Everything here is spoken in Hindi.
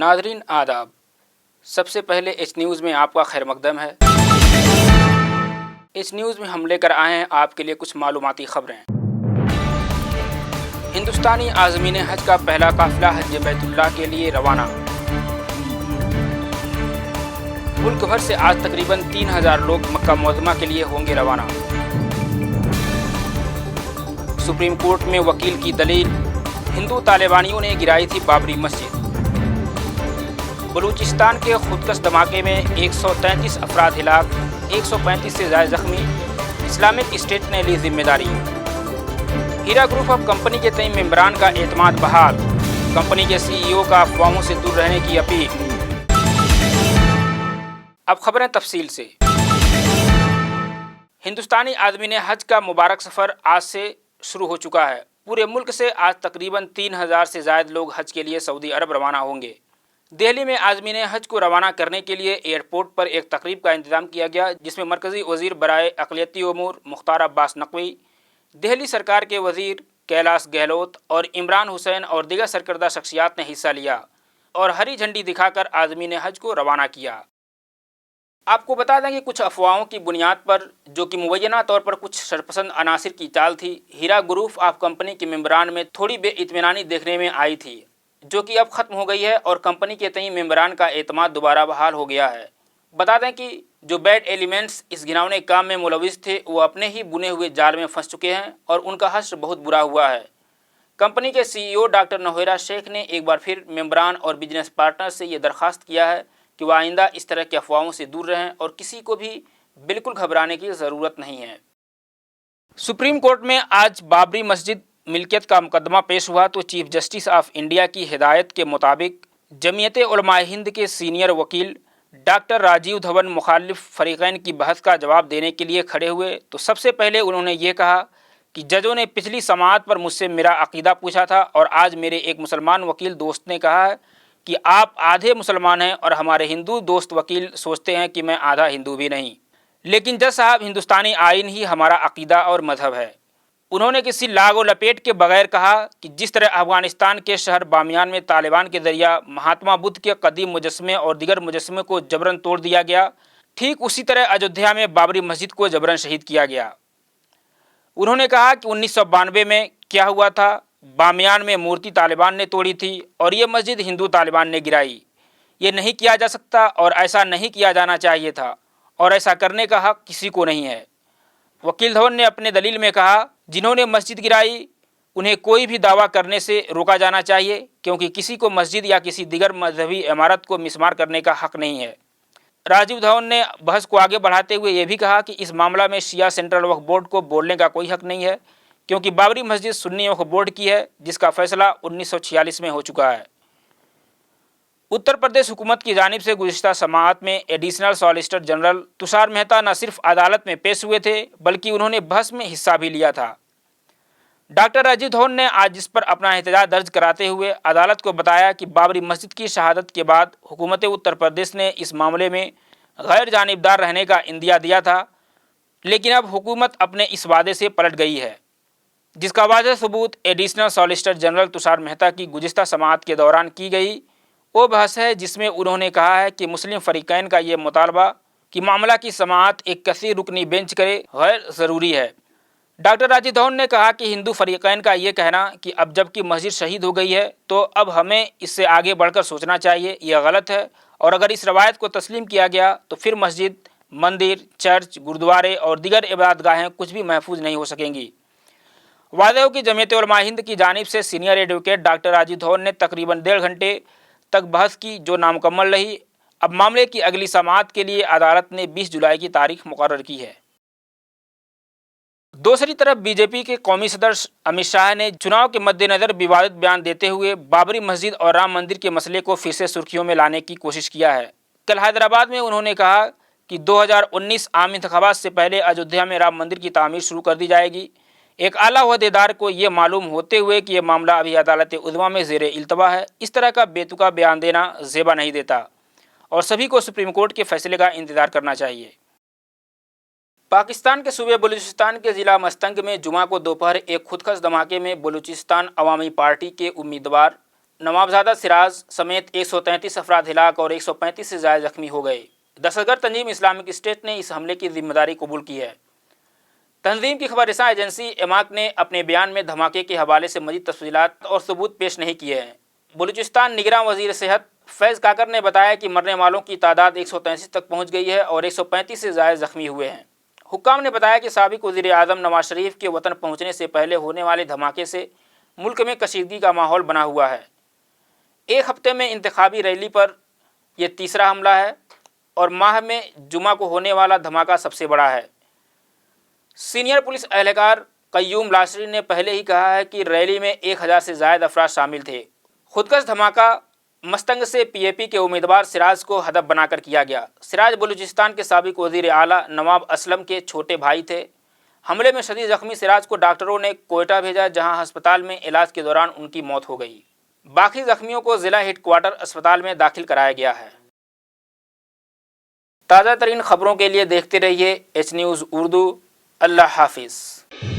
नाज़रीन आदाब। सबसे पहले एच न्यूज़ में आपका खैर मकदम है। एच न्यूज़ में हम लेकर आए हैं आपके लिए कुछ मालूमाती खबरें। हिंदुस्तानी आज़मीन हज का पहला काफिला हज बैतुल्लाह के लिए रवाना। मुल्क भर से आज तकरीबन 3000 लोग मक्का मुअज़्ज़मा के लिए होंगे रवाना। सुप्रीम कोर्ट में वकील की दलील, हिंदू तालिबानियों ने गिराई थी बाबरी मस्जिद। बलूचिस्तान के खुदकश धमाके में 133 अफराद हिलाक, 135 से ज़्यादा जख्मी, इस्लामिक स्टेट ने ली जिम्मेदारी। हीरा ग्रुप ऑफ कंपनी के तय मेंबरान का एतमाद बहाल, कंपनी के सीईओ का अफवाहों से दूर रहने की अपील। अब खबरें तफसील से। हिंदुस्तानी आदमी ने हज का मुबारक सफ़र आज से शुरू हो चुका है। पूरे मुल्क से आज तकरीबन 3000 से ज़ायद लोग हज के लिए सऊदी अरब रवाना होंगे। दिल्ली में आज़मीन हज को रवाना करने के लिए एयरपोर्ट पर एक तकरीब का इंतजाम किया गया, जिसमें मरकज़ी वज़ीर बराए अक़लियती उमूर मुख्तार अब्बास नकवी, दिल्ली सरकार के वज़ीर कैलाश गहलोत और इमरान हुसैन और दीगर सरकर्दा शख्सियात ने हिस्सा लिया और हरी झंडी दिखाकर आज़मीन हज को रवाना किया। आपको बता दें कि कुछ अफवाहों की बुनियाद पर, जो कि मुबैना तौर पर कुछ शरपसंद अनासिर की चाल थी, हीरा ग्रुप ऑफ कंपनी के मेंबरान में थोड़ी बेइत्मीनानी देखने में आई थी, जो कि अब ख़त्म हो गई है और कंपनी के तय मेंबरान का एतमाद दोबारा बहाल हो गया है। बता दें कि जो बैड एलिमेंट्स इस घिनौने काम में मुलविस थे, वो अपने ही बुने हुए जाल में फंस चुके हैं और उनका हश्र बहुत बुरा हुआ है। कंपनी के सीईओ डॉक्टर नौहेरा शेख ने एक बार फिर मेंबरान और बिजनेस पार्टनर से ये दरख्वास्त किया है कि वह आइंदा इस तरह की अफवाहों से दूर रहें और किसी को भी बिल्कुल घबराने की ज़रूरत नहीं है। सुप्रीम कोर्ट में आज बाबरी मस्जिद मिल्कियत का मुकदमा पेश हुआ तो चीफ जस्टिस ऑफ इंडिया की हिदायत के मुताबिक जमीयत उलमा हिंद के सीनियर वकील डॉक्टर राजीव धवन मुखालिफ फरीकैन की बहस का जवाब देने के लिए खड़े हुए तो सबसे पहले उन्होंने ये कहा कि जजों ने पिछली समाअत पर मुझसे मेरा अकीदा पूछा था और आज मेरे एक मुसलमान वकील दोस्त ने कहा है कि आप आधे मुसलमान हैं और हमारे हिंदू दोस्त वकील सोचते हैं कि मैं आधा हिंदू भी नहीं। लेकिन जज साहब, हिंदुस्तानी आइन ही हमारा अकीदा और मजहब है। उन्होंने किसी लागो लपेट के बगैर कहा कि जिस तरह अफगानिस्तान के शहर बामियान में तालिबान के जरिया महात्मा बुद्ध के कदीम मुजस्समे और दिगर मुजस्समे को जबरन तोड़ दिया गया, ठीक उसी तरह अयोध्या में बाबरी मस्जिद को जबरन शहीद किया गया। उन्होंने कहा कि 1992 में क्या हुआ था, बामियान में मूर्ति तालिबान ने तोड़ी थी और ये मस्जिद हिंदू तालिबान ने गिराई। ये नहीं किया जा सकता और ऐसा नहीं किया जाना चाहिए था और ऐसा करने का हक किसी को नहीं है। वकील धवन ने अपने दलील में कहा, जिन्होंने मस्जिद गिराई उन्हें कोई भी दावा करने से रोका जाना चाहिए, क्योंकि किसी को मस्जिद या किसी दिगर मजहबी इमारत को मिसमार करने का हक नहीं है। राजीव धवन ने बहस को आगे बढ़ाते हुए ये भी कहा कि इस मामला में शिया सेंट्रल वक्फ बोर्ड को बोलने का कोई हक नहीं है, क्योंकि बाबरी मस्जिद सुन्नी वक्फ बोर्ड की है, जिसका फैसला 1946 में हो चुका है। उत्तर प्रदेश हुकूमत की जानिब से गुज़िश्ता समाअत में additional solicitor general Tushar Mehta न सिर्फ अदालत में पेश हुए थे, बल्कि उन्होंने बहस में हिस्सा भी लिया था। डॉक्टर राजीव धवन ने आज इस पर अपना एहतजाज दर्ज कराते हुए अदालत को बताया कि बाबरी मस्जिद की शहादत के बाद हुकूमत उत्तर प्रदेश ने इस मामले में गैर जानिबदार रहने का इंदिया दिया था, लेकिन अब हुकूमत अपने इस वादे से पलट गई है, जिसका वाज़ेह सबूत additional solicitor general Tushar Mehta की गुज़िश्ता समाअत के दौरान की गई वो बहस है, जिसमें उन्होंने कहा है कि मुस्लिम फरीकैन का ये मुतालबा कि मामला की समाअत एक कसीर रुकनी बेंच करे गैर ज़रूरी है। डॉक्टर राजीव धवन ने कहा कि हिंदू फरीकैन का ये कहना कि अब जबकि मस्जिद शहीद हो गई है तो अब हमें इससे आगे बढ़कर सोचना चाहिए, यह गलत है और अगर इस रवायत को तस्लीम किया गया तो फिर मस्जिद, मंदिर, चर्च, गुरुद्वारे और दीगर इबादतगाहें कुछ भी महफूज नहीं हो सकेंगी। वाज़ेह हो कि जमीयत उलमा हिंद की जानिब से senior advocate doctor Rajeev Dhawan ने तकरीबन 1.5 घंटे तक बहस की, जो नामुकम्मल रही। अब मामले की अगली समाअत के लिए अदालत ने 20 जुलाई की तारीख मुकर्रर की है। दूसरी तरफ बीजेपी के कौमी सदर अमित शाह ने चुनाव के मद्देनज़र विवादित बयान देते हुए बाबरी मस्जिद और राम मंदिर के मसले को फिर से सुर्खियों में लाने की कोशिश किया है। कल हैदराबाद में उन्होंने कहा कि 2019 आम इंतखाबात से पहले अयोध्या में राम मंदिर की तामीर शुरू कर दी जाएगी। एक आला ओहदेदार को ये मालूम होते हुए कि यह मामला अभी अदालत उज़्मा में ज़ेरे इल्तवा है, इस तरह का बेतुका बयान देना ज़ेबा नहीं देता और सभी को सुप्रीम कोर्ट के फैसले का इंतज़ार करना चाहिए। पाकिस्तान के सूबे बलूचिस्तान के ज़िला मस्तंग में जुमा को दोपहर एक खुदकश धमाके में बलूचिस्तान अवामी पार्टी के उम्मीदवार नवाबजादा सिराज समेत 133 अफराद हिलाक और 135 से ज़्यादा जख्मी हो गए। दहशतगर्द तंजीम इस्लामिक स्टेट ने इस हमले की जिम्मेदारी कबूल की है। तंजीम की खबर रसा एजेंसी एमाक ने अपने बयान में धमाके के हवाले से मजीद तफसीलात और सबूत पेश नहीं किए हैं। बलूचिस्तान निगरान वजीर सेहत फैज़ काकर ने बताया कि मरने वालों की तादाद 133 तक पहुँच गई है और 135 से ज़्यादा जख्मी हुए हैं। हुक्काम ने बताया कि साबिक वज़ीर आज़म नवाज शरीफ के वतन पहुँचने से पहले होने वाले धमाके से मुल्क में कशीदगी का माहौल बना हुआ है। एक हफ्ते में इंतखाबी रैली पर यह तीसरा हमला है और माह में जुमा को होने वाला धमाका सबसे बड़ा है। सीनियर पुलिस एहलकार कय्यूम लाशरी ने पहले ही कहा है कि रैली में 1000 से ज़्यादा अफराद शामिल थे। खुदकश धमाका मस्तंग से पीएपी के उम्मीदवार सिराज को हदफ बनाकर किया गया। सिराज बलूचिस्तान के साबिक वज़ीर आला नवाब असलम के छोटे भाई थे। हमले में शदीद जख्मी सिराज को डॉक्टरों ने कोयटा भेजा, जहां अस्पताल में इलाज के दौरान उनकी मौत हो गई। बाकी जख्मियों को ज़िला हेडक्वार्टर अस्पताल में दाखिल कराया गया है। ताज़ा तरीन खबरों के लिए देखते रहिए एच न्यूज़ उर्दू। अल्लाह हाफिज़।